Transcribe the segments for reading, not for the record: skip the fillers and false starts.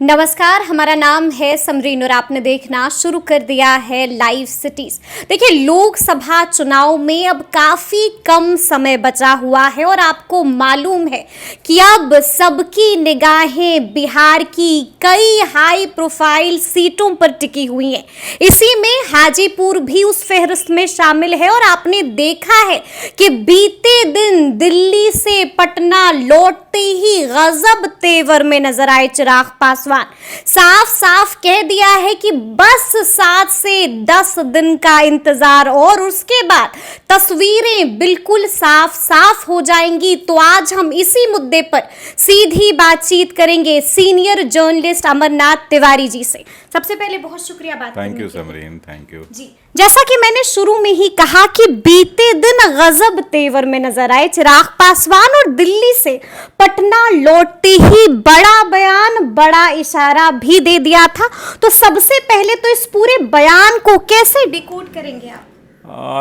नमस्कार, हमारा नाम है समरीन और आपने देखना शुरू कर दिया है लाइव सिटीज। देखिए, लोकसभा चुनाव में अब काफी कम समय बचा हुआ है और आपको मालूम है कि अब सबकी निगाहें बिहार की कई हाई प्रोफाइल सीटों पर टिकी हुई हैं। इसी में हाजीपुर भी उस फहरिस्त में शामिल है और आपने देखा है कि बीते दिन दिल्ली से पटना लौटते ही गजब तेवर में नजर आए चिराग पासवान। साफ साफ कह दिया है कि बस 7 से 10 दिन का इंतजार और उसके बाद तस्वीरें बिल्कुल साफ साफ हो जाएंगी। तो आज हम इसी मुद्दे पर सीधी बातचीत करेंगे सीनियर जर्नलिस्ट अमरनाथ तिवारी जी से। सबसे पहले बहुत शुक्रिया बात करने के लिए। Thank you Samreen, thank you जी। जैसा कि मैंने शुरू में ही कहा कि बीते दिन गजब तेवर में नजर आए चिराग पासवान और दिल्ली से पटना लौटते ही बड़ा बयान, बड़ा इशारा भी दे दिया था। तो सबसे पहले तो इस पूरे बयान को कैसे डिकोड करेंगे आप?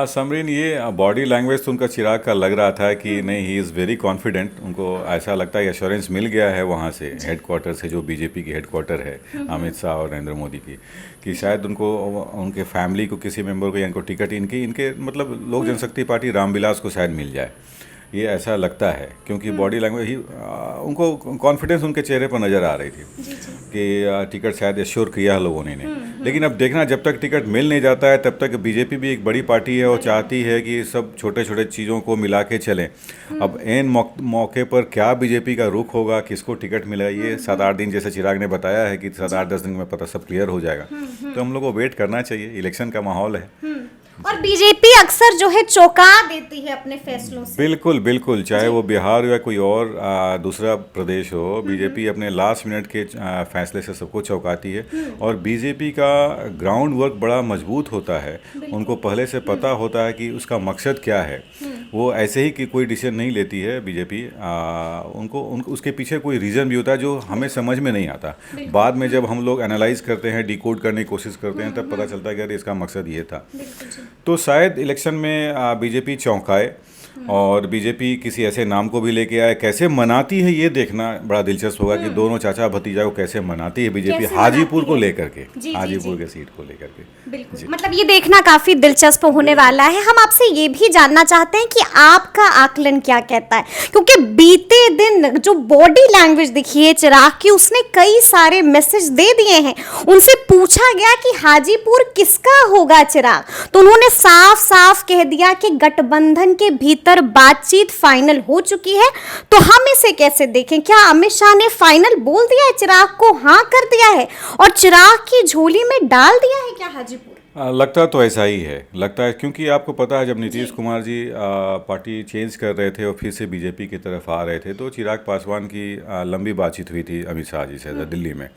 समरीन, ये बॉडी लैंग्वेज तो उनका चिराग का लग रहा था कि नहीं, ही इज़ वेरी कॉन्फिडेंट। उनको ऐसा लगता है, एश्योरेंस मिल गया है वहाँ से हेडक्वार्टर से, जो बीजेपी की हेडक्वार्टर है अमित शाह और नरेंद्र मोदी की, कि शायद उनको उनके फैमिली को किसी मेंबर को या इनको टिकट इनके मतलब लोक जनशक्ति पार्टी रामविलास को शायद मिल जाए, ये ऐसा लगता है। क्योंकि बॉडी लैंग्वेज ही उनको कॉन्फिडेंस उनके चेहरे पर नज़र आ रही थी कि टिकट शायद एश्योर किया है लोगों ने। लेकिन अब देखना, जब तक टिकट मिल नहीं जाता है तब तक बीजेपी भी एक बड़ी पार्टी है और चाहती है कि सब छोटे छोटे चीज़ों को मिला के चलें। अब एन मौके पर क्या बीजेपी का रुख होगा, किसको टिकट मिला, ये 7-8 दिन, जैसे चिराग ने बताया है कि 7-8-10 दिन में पता सब क्लियर हो जाएगा। तो हम लोग को वेट करना चाहिए, इलेक्शन का माहौल है। और बीजेपी अक्सर जो है चौंका देती है अपने फैसलों से। बिल्कुल बिल्कुल, चाहे वो बिहार या कोई और दूसरा प्रदेश हो, बीजेपी अपने लास्ट मिनट के फैसले से सबको चौंकाती है। और बीजेपी का ग्राउंड वर्क बड़ा मजबूत होता है, उनको पहले से पता होता है कि उसका मकसद क्या है। वो ऐसे ही कि कोई डिसीजन नहीं लेती है बीजेपी, उनको उसके पीछे कोई रीज़न भी होता है जो हमें समझ में नहीं आता। बाद में जब हम लोग एनालाइज करते हैं, डिकोड करने की कोशिश करते हैं, तब पता चलता है कि अरे इसका मकसद ये था। तो शायद इलेक्शन में बीजेपी चौंकाए और बीजेपी किसी ऐसे नाम को भी लेके आए। कैसे मनाती है ये देखना बड़ा दिलचस्प होगा कि दोनों चाचा भतीजा को कैसे मनाती है बीजेपी हाजीपुर को लेकर के, हाजीपुर के सीट को लेकर के। बिल्कुल, मतलब ये देखना काफी दिलचस्प होने वाला है। हम आपसे ये भी जानना चाहते हैं कि आपका आकलन क्या कहता है, क्योंकि बीते दिन जो बॉडी लैंग्वेज दिखी है चिराग की, उसने कई सारे मैसेज दे दिए हैं। उनसे पूछा गया कि हाजीपुर किसका होगा चिराग, तो उन्होंने साफ साफ कह दिया कि गठबंधन के भीतर बातचीत फाइनल हो चुकी है। तो हम इसे कैसे देखें? क्या अमित शाह ने फाइनल बोल दिया है, चिराग को हाँ कर दिया है और चिराग की झोली में डाल दिया है क्या हाजीपुर? लगता तो ऐसा ही है, लगता है। क्योंकि आपको पता है, जब नीतीश कुमार जी पार्टी चेंज कर रहे थे और फिर से बीजेपी की तरफ आ रहे थे, तो चिराग पासवान की लंबी बातचीत हुई थी अमित शाह जी से दिल्ली में।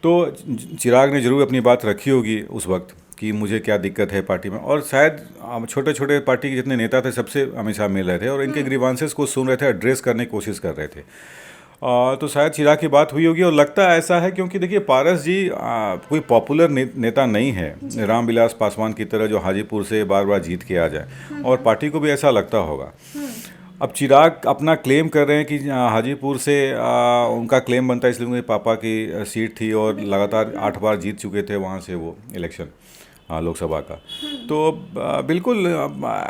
तो चिराग ने जरूर अपनी बात रखी होगी उस वक्त कि मुझे क्या दिक्कत है पार्टी में। और शायद छोटे छोटे पार्टी के जितने नेता थे सबसे अमित शाह मिल रहे थे और इनके ग्रीवांसेस को सुन रहे थे, एड्रेस करने की कोशिश कर रहे थे। तो शायद चिराग की बात हुई होगी। और लगता ऐसा है क्योंकि देखिए, पारस जी कोई पॉपुलर नेता नहीं है रामविलास पासवान की तरह, जो हाजीपुर से बार बार जीत के आ जाए, और पार्टी को भी ऐसा लगता होगा। अब चिराग अपना क्लेम कर रहे हैं कि हाजीपुर से उनका क्लेम बनता है इसलिए उनके पापा की सीट थी और लगातार 8 बार जीत चुके थे वहाँ से वो इलेक्शन लोकसभा का। तो बिल्कुल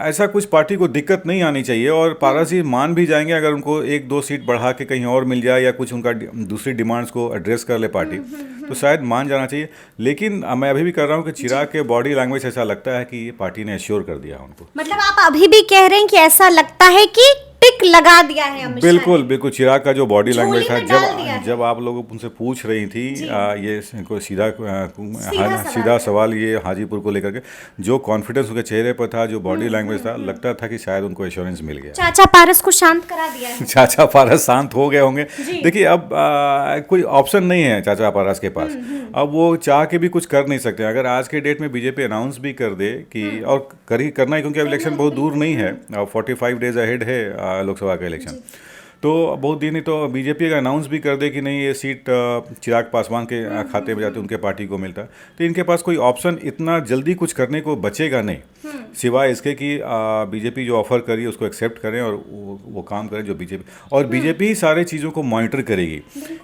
ऐसा कुछ पार्टी को दिक्कत नहीं आनी चाहिए। और पारस जी मान भी जाएंगे अगर उनको 1-2 सीट बढ़ा के कहीं और मिल जाए या कुछ उनका दूसरी डिमांड्स को एड्रेस कर ले पार्टी, तो शायद मान जाना चाहिए। लेकिन मैं अभी भी कर रहा हूँ कि चिराग के बॉडी लैंग्वेज ऐसा लगता है कि ये पार्टी ने एश्योर कर दिया उनको। मतलब आप अभी भी कह रहे हैं कि ऐसा लगता है कि टिक लगा दिया है अमित शाह? बिल्कुल बिल्कुल, चिराग का जो बॉडी लैंग्वेज था, जब आप लोग उनसे पूछ रही थी ये कोई सीधा सवाल ये हाजीपुर को लेकर के, जो कॉन्फिडेंस उनके चेहरे पर था, जो बॉडी लैंग्वेज था, लगता था कि शायद उनको एश्योरेंस मिल गया। चाचा पारस को शांत करा दिया है। चाचा पारस शांत हो गए होंगे। देखिए, अब कोई ऑप्शन नहीं है चाचा पारस के पास। अब वो चाह के भी कुछ कर नहीं सकते। अगर आज के डेट में बीजेपी अनाउंस भी कर दे कि, और करना ही, क्योंकि अब इलेक्शन बहुत दूर नहीं है, 45 डेज अहेड है लोकसभा का इलेक्शन, तो बहुत दिन ही तो बीजेपी का अनाउंस भी कर दे कि नहीं ये सीट चिराग पासवान के खाते में जाते उनके पार्टी को मिलता है, तो इनके पास कोई ऑप्शन इतना जल्दी कुछ करने को बचेगा नहीं, सिवाय इसके कि बीजेपी जो ऑफर करी उसको एक्सेप्ट करें और वो काम करें जो बीजेपी, और बीजेपी ही सारे चीज़ों को मॉनिटर करेगी।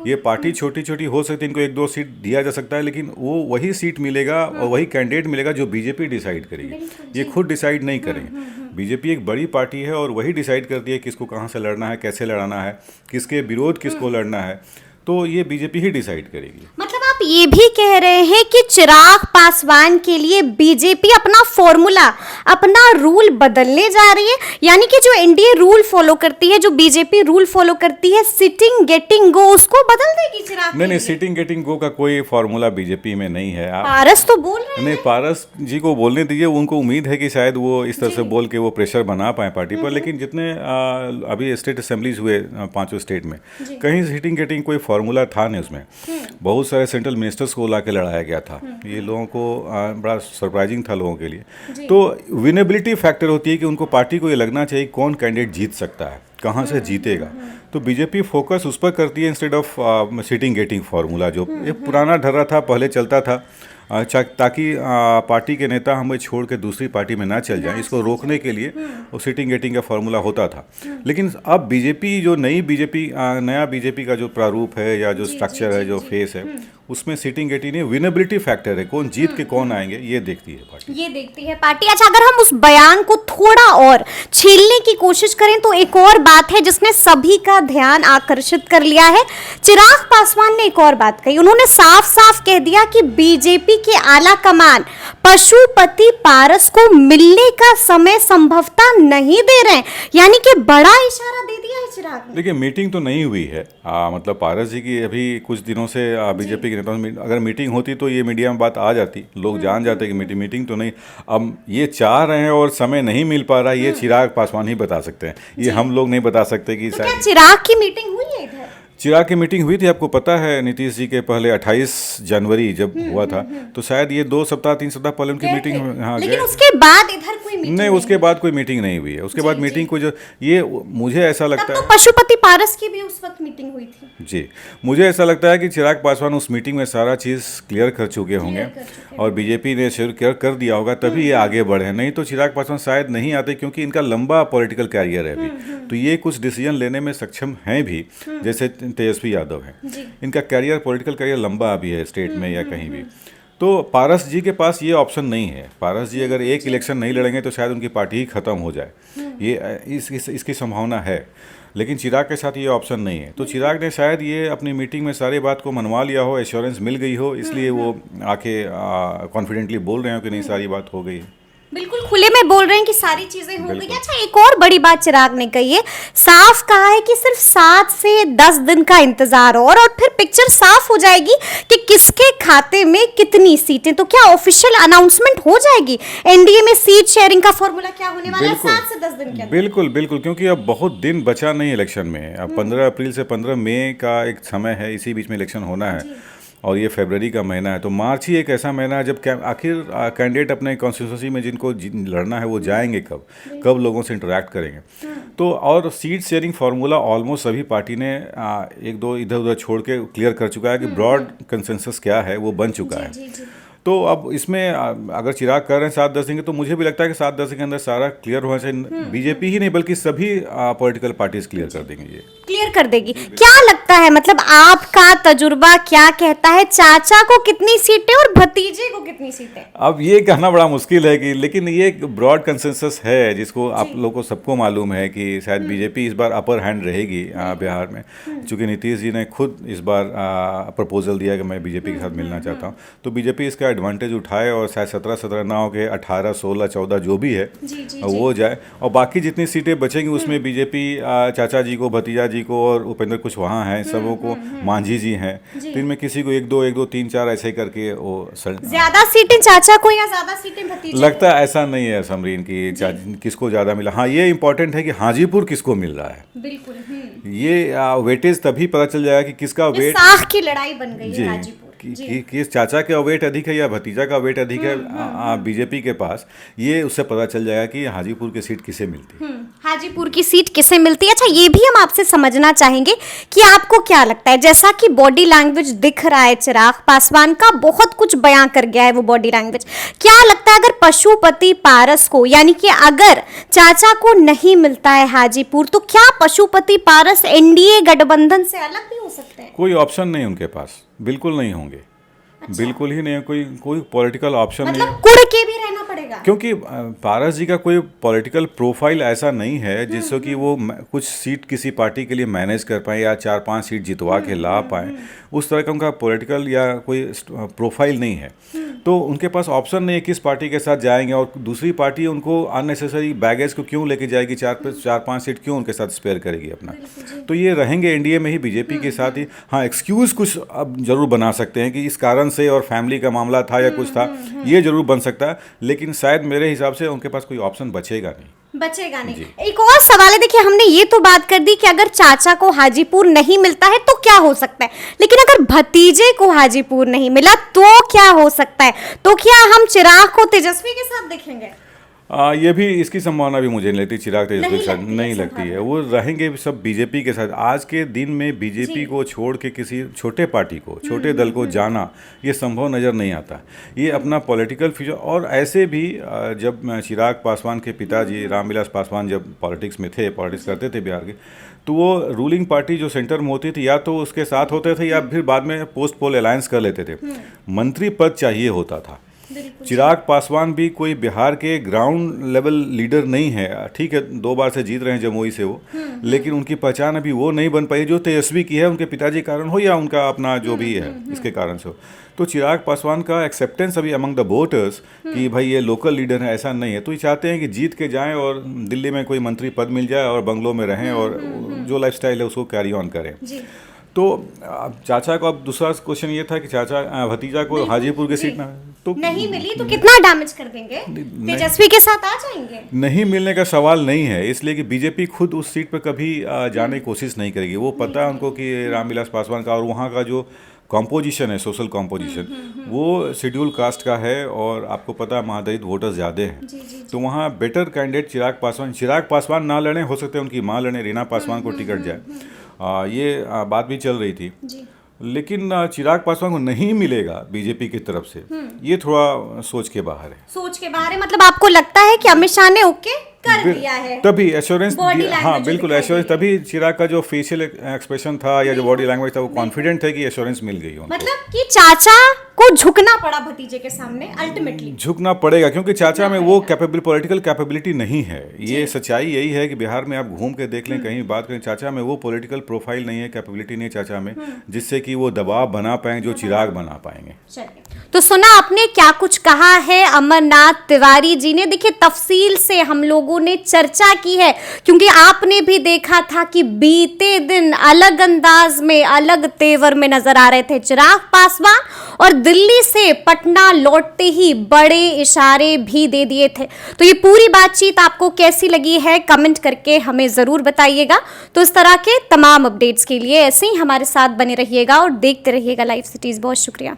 ये पार्टी छोटी छोटी हो सकती है, इनको 1-2 सीट दिया जा सकता है, लेकिन वो वही सीट मिलेगा और वही कैंडिडेट मिलेगा जो बीजेपी डिसाइड करेगी, ये खुद डिसाइड नहीं करेंगे। बीजेपी एक बड़ी पार्टी है और वही डिसाइड करती है किसको कहाँ से लड़ना है, कैसे लड़ना है, किसके विरोध किसको लड़ना है, तो ये बीजेपी ही डिसाइड करेगी। मतलब आप ये भी कह रहे हैं कि चिराग पासवान के लिए बीजेपी अपना फॉर्मूला, अपना रूल बदलने जा रही है, यानी कि जो एनडीए रूल फॉलो करती है, जो बीजेपी रूल फॉलो करती है, सिटिंग गेटिंग गो, उसको बदल देगी चिराग? नहीं, सिटिंग गेटिंग गो का कोई फॉर्मूला बीजेपी में नहीं है। पारस तो बोल रहे हैं। नहीं, पारस जी को बोलने दीजिए, उनको उम्मीद है कि शायद वो इस तरह से बोल के वो प्रेशर बना पाए पार्टी पर, लेकिन जितने अभी स्टेट असेंबलीज हुए 5 स्टेट में, कहीं सिटिंग गेटिंग कोई फॉर्मूला था नहीं उसमें। बहुत सारे सेंट्रल मिनिस्टर्स को ला के लड़ाया गया था, ये लोगों को बड़ा सरप्राइजिंग था लोगों के लिए। तो विनेबिलिटी फैक्टर होती है कि उनको पार्टी को ये लगना चाहिए कौन कैंडिडेट जीत सकता है, कहाँ से जीतेगा, तो बीजेपी फोकस उस पर करती है instead of sitting getting formula, जो ये पुराना ढर्रा था, पहले चलता था, ताकि पार्टी के नेता हमें छोड़ के दूसरी पार्टी में ना चल जाएं, इसको रोकने के लिए वो सिटिंग गेटिंग का फार्मूला होता था। लेकिन अब बीजेपी जो नया बीजेपी का जो प्रारूप है या जो स्ट्रक्चर है, जो फेस है, उसमें सिटिंग गेटिंग नहीं, विनेबिलिटी फैक्टर है, कौन जीत के कौन आएंगे ये देखती है पार्टी। अच्छा, अगर हम उस बयान को थोड़ा और छीलने की कोशिश करें तो एक और बात है जिसने सभी का ध्यान आकर्षित कर लिया है। चिराग पासवान ने एक और बात कही, उन्होंने साफ साफ कह दिया कि बीजेपी के आला कमान पशुपति पारस को मिलने का समय संभवतः नहीं दे रहे हैं, यानी कि बड़ा इशारा दे दिया है चिराग ने। देखिए, मीटिंग तो नहीं हुई है, मतलब पारस जी की अभी कुछ दिनों से बीजेपी के नेताओं से अगर मीटिंग होती तो ये मीडिया में बात आ जाती, लोग जान जाते कि मीटिंग तो नहीं। अब ये चाह रहे हैं और समय नहीं मिल पा रहा, ये चिराग पासवान ही बता सकते हैं, ये हम लोग नहीं बता सकते कि तो क्या चिराग की मीटिंग हुई है इधर? चिराग की मीटिंग हुई थी, आपको पता है नीतीश जी के पहले 28 जनवरी जब हुआ था, तो शायद ये 2 सप्ताह 3 सप्ताह पहले उनकी मीटिंग, हाँ, लेकिन उसके बाद इधर कोई मीटिंग नहीं, उसके बाद कोई मीटिंग नहीं हुई है। उसके बाद मीटिंग को जो ये मुझे ऐसा लगता है, पशुपति पारस की भी उस वक्त मीटिंग हुई थी जी, मुझे ऐसा लगता है कि चिराग पासवान उस मीटिंग में सारा चीज़ क्लियर कर चुके होंगे और बीजेपी ने क्लियर कर दिया होगा, तभी ये आगे बढ़े, नहीं तो चिराग पासवान शायद नहीं आते, क्योंकि इनका लंबा पॉलिटिकल कैरियर है अभी, तो ये कुछ डिसीजन लेने में सक्षम हैं भी, जैसे तेजस्वी यादव है, इनका कैरियर, पॉलिटिकल कैरियर लंबा अभी है स्टेट में या कहीं भी। तो पारस जी के पास ये ऑप्शन नहीं है। पारस जी अगर एक इलेक्शन नहीं लड़ेंगे तो शायद उनकी पार्टी ही खत्म हो जाए, ये इसकी संभावना है, लेकिन चिराग के साथ ये ऑप्शन नहीं है। तो चिराग ने शायद ये अपनी मीटिंग में सारी बात को मनवा लिया हो, एश्योरेंस मिल गई हो, इसलिए वो आके कॉन्फिडेंटली बोल रहे हो कि नहीं सारी बात हो गई है। बिल्कुल खुले में बोल रहे हैं कि सारी चीजें हो गई। अच्छा, एक और बड़ी बात चिराग ने कही है, साफ कहा है कि सिर्फ 7 से 10 दिन का इंतजार और फिर पिक्चर साफ हो जाएगी कि किसके खाते में कितनी सीटें। तो क्या ऑफिशियल अनाउंसमेंट हो जाएगी एनडीए में सीट शेयरिंग का फॉर्मूला क्या होने वाला है 7 से 10 दिन के अंदर? बिल्कुल, क्योंकि अब बहुत दिन बचा नहीं इलेक्शन में। अब 15 अप्रैल से 15 मई का एक समय है, इसी बीच में इलेक्शन होना है, और ये फरवरी का महीना है, तो मार्च ही एक ऐसा महीना है जब आखिर कैंडिडेट अपने कॉन्स्टिट्यूंसी में जिनको लड़ना है वो जाएंगे कब लोगों से इंटरेक्ट करेंगे। तो और सीट शेयरिंग फार्मूला ऑलमोस्ट सभी पार्टी ने 1-2 इधर उधर छोड़ के क्लियर कर चुका है कि ब्रॉड कंसेंसस क्या है वो बन चुका है। तो अब इसमें अगर चिराग कर रहे हैं 7-10 दिन, तो मुझे भी लगता है कि 7-10 दिन के अंदर सारा क्लियर होना चाहिए। बीजेपी ही नहीं बल्कि सभी पॉलिटिकल पार्टीज क्लियर कर देंगे, ये क्लियर कर देगी। क्या लगता है, मतलब आपका तजुर्बा क्या कहता है, चाचा को कितनी सीटें और भतीजे को कितनी सीटें? अब ये कहना बड़ा मुश्किल है कि, लेकिन ये एक ब्रॉड कंसेंसस है जिसको आप लोगों को सबको मालूम है कि शायद बीजेपी इस बार अपर हैंड रहेगी बिहार में, चूँकि नीतीश जी ने खुद इस बार प्रपोजल दिया कि मैं बीजेपी के साथ मिलना चाहता हूँ, तो बीजेपी इसका एडवांटेज उठाए और शायद 17 ना हो के 18, 16, 14 जो भी है वो जाए, और बाकी जितनी सीटें बचेंगी उसमें बीजेपी चाचा जी को, भतीजा जी को और उपेंद्र कुछ वहाँ हैं, सबों को, मांझी जी हैं, तो इनमें किसी को 1-2, 3, 4 ऐसे करके वो ज्यादा सीटें चाचा को या ज्यादा सीटें भतीजे? लगता है ऐसा नहीं है समरीन की किसको ज्यादा मिला। हाँ, ये इंपॉर्टेंट है कि हाजीपुर किसको मिल रहा है, बिल्कुल। ये वेटेज तभी पता चल जाएगा कि किसका वेट, साख की लड़ाई बन गई है हाजीपुर। कि इस चाचा का वेट अधिक है या भतीजा का वेट अधिक है बीजेपी के पास, ये उससे पता चल जाएगा कि हाजीपुर की सीट किसे मिलती है। हाजीपुर की सीट किसे मिलती है। अच्छा, ये भी हम आपसे समझना चाहेंगे कि आपको क्या लगता है, जैसा कि बॉडी लैंग्वेज दिख रहा है चिराग पासवान का, बहुत कुछ बयां कर गया है वो बॉडी लैंग्वेज, क्या लगता है अगर पशुपति पारस को, यानी कि अगर चाचा को नहीं मिलता है हाजीपुर, तो क्या पशुपति पारस एनडीए गठबंधन से अलग भी हो सकते हैं? कोई ऑप्शन नहीं उनके पास, बिल्कुल नहीं होंगे। अच्छा। बिल्कुल ही नहीं, कोई पॉलिटिकल ऑप्शन नहीं, मतलब कुड़ के भी रहना पड़ेगा, क्योंकि पारस जी का कोई पॉलिटिकल प्रोफाइल ऐसा नहीं है जिससे कि वो कुछ सीट किसी पार्टी के लिए मैनेज कर पाए या 4-5 सीट जितवा के ला पाए, उस तरह का उनका पॉलिटिकल या कोई प्रोफाइल नहीं है। तो उनके पास ऑप्शन नहीं है किस पार्टी के साथ जाएंगे, और दूसरी पार्टी उनको अननेसेसरी बैगेज को क्यों लेके जाएगी, 4-5 सीट क्यों उनके साथ स्पेयर करेगी अपना। तो ये रहेंगे एनडीए में ही, बीजेपी के साथ ही। हाँ, एक्सक्यूज़ कुछ अब जरूर बना सकते हैं कि इस कारण से और फैमिली का मामला था या कुछ था, ये जरूर बन सकता है, लेकिन शायद मेरे हिसाब से उनके पास कोई ऑप्शन बचेगा नहीं। एक और सवाल है, देखिए हमने ये तो बात कर दी कि अगर चाचा को हाजीपुर नहीं मिलता है तो क्या हो सकता है, लेकिन अगर भतीजे को हाजीपुर नहीं मिला तो क्या हो सकता है? तो क्या हम चिराग को तेजस्वी के साथ देखेंगे? ये भी, इसकी संभावना भी मुझे नहीं लगती चिराग तेजस्वी के साथ, नहीं लगती है। वो रहेंगे सब बीजेपी के साथ। आज के दिन में बीजेपी को छोड़ के किसी छोटे पार्टी को, छोटे दल को जाना, ये संभव नज़र नहीं आता। ये अपना पॉलिटिकल फ्यूचर, और ऐसे भी जब चिराग पासवान के पिताजी रामविलास पासवान जब पॉलिटिक्स में थे, पॉलिटिक्स करते थे बिहार के, तो वो रूलिंग पार्टी जो सेंटर में होती थी या तो उसके साथ होते थे या फिर बाद में पोस्ट पोल अलायंस कर लेते थे। मंत्री पद चाहिए होता था। चिराग पासवान भी कोई बिहार के ग्राउंड लेवल लीडर नहीं है, ठीक है 2 बार से जीत रहे हैं जमुई से वो, लेकिन उनकी पहचान अभी वो नहीं बन पाई जो तेजस्वी की है, उनके पिताजी कारण हो या उनका अपना जो भी है इसके कारण से हो। तो चिराग पासवान का एक्सेप्टेंस अभी अमंग द वोटर्स कि भाई ये लोकल लीडर है, ऐसा नहीं है। तो ये चाहते हैं कि जीत के जाएं और दिल्ली में कोई मंत्री पद मिल जाए और बंगलों में रहें और जो लाइफस्टाइल है उसको कैरी ऑन करें। तो चाचा को, अब दूसरा क्वेश्चन ये था कि चाचा भतीजा को हाजीपुर की सीट तो नहीं मिली तो कितना डैमेज कर देंगे, तेजस्वी के साथ आ जाएंगे? नहीं मिलने का सवाल नहीं है, इसलिए कि बीजेपी खुद उस सीट पर कभी जाने की कोशिश नहीं करेगी। वो पता है उनको कि रामविलास पासवान का और वहाँ का जो कॉम्पोजिशन है, सोशल कॉम्पोजिशन, वो शेड्यूल कास्ट का है और आपको पता है महादलित वोटर्स ज़्यादा हैं। तो वहाँ बेटर कैंडिडेट चिराग पासवान ना लड़ें, हो सकता है उनकी माँ लड़ें, रीना पासवान को टिकट जाए, ये बात भी चल रही थी। लेकिन चिराग पासवान को नहीं मिलेगा बीजेपी की तरफ से, ये थोड़ा सोच के बाहर है। सोच के बाहर है मतलब आपको लगता है कि अमित शाह ने ओके कर दिया है, तभी एश्योरेंस, हाँ बिल्कुल एश्योरेंस, तभी चिराग का जो फेशियल एक्सप्रेशन था या जो बॉडी लैंग्वेज था वो कॉन्फिडेंट है कि एश्योरेंस मिल गई उनको। मतलब कि चाचा को झुकना पड़ा भतीजे के सामने, अल्टीमेटली झुकना पड़ेगा, क्योंकि चाचा में वो पॉलिटिकल कैपेबिलिटी नहीं है। ये सच्चाई यही है कि बिहार में आप घूम के देख लें, कहीं बात करें, चाचा में वो पॉलिटिकल प्रोफाइल नहीं है, कैपेबिलिटी नहीं है चाचा में, जिससे कि वो दबाव बना पाएंगे जो चिराग बना पाएंगे। तो सुना आपने क्या कुछ कहा है अमरनाथ तिवारी जी ने। देखिए तफसील से हम लोगों ने चर्चा की है, क्योंकि आपने भी देखा था कि बीते दिन अलग अंदाज में, अलग तेवर में नजर आ रहे थे चिराग पासवान, और दिल्ली से पटना लौटते ही बड़े इशारे भी दे दिए थे। तो ये पूरी बातचीत आपको कैसी लगी है कमेंट करके हमें जरूर बताइएगा। तो इस तरह के तमाम अपडेट्स के लिए ऐसे ही हमारे साथ बने रहिएगा और देखते रहिएगा लाइव सिटीज। बहुत शुक्रिया।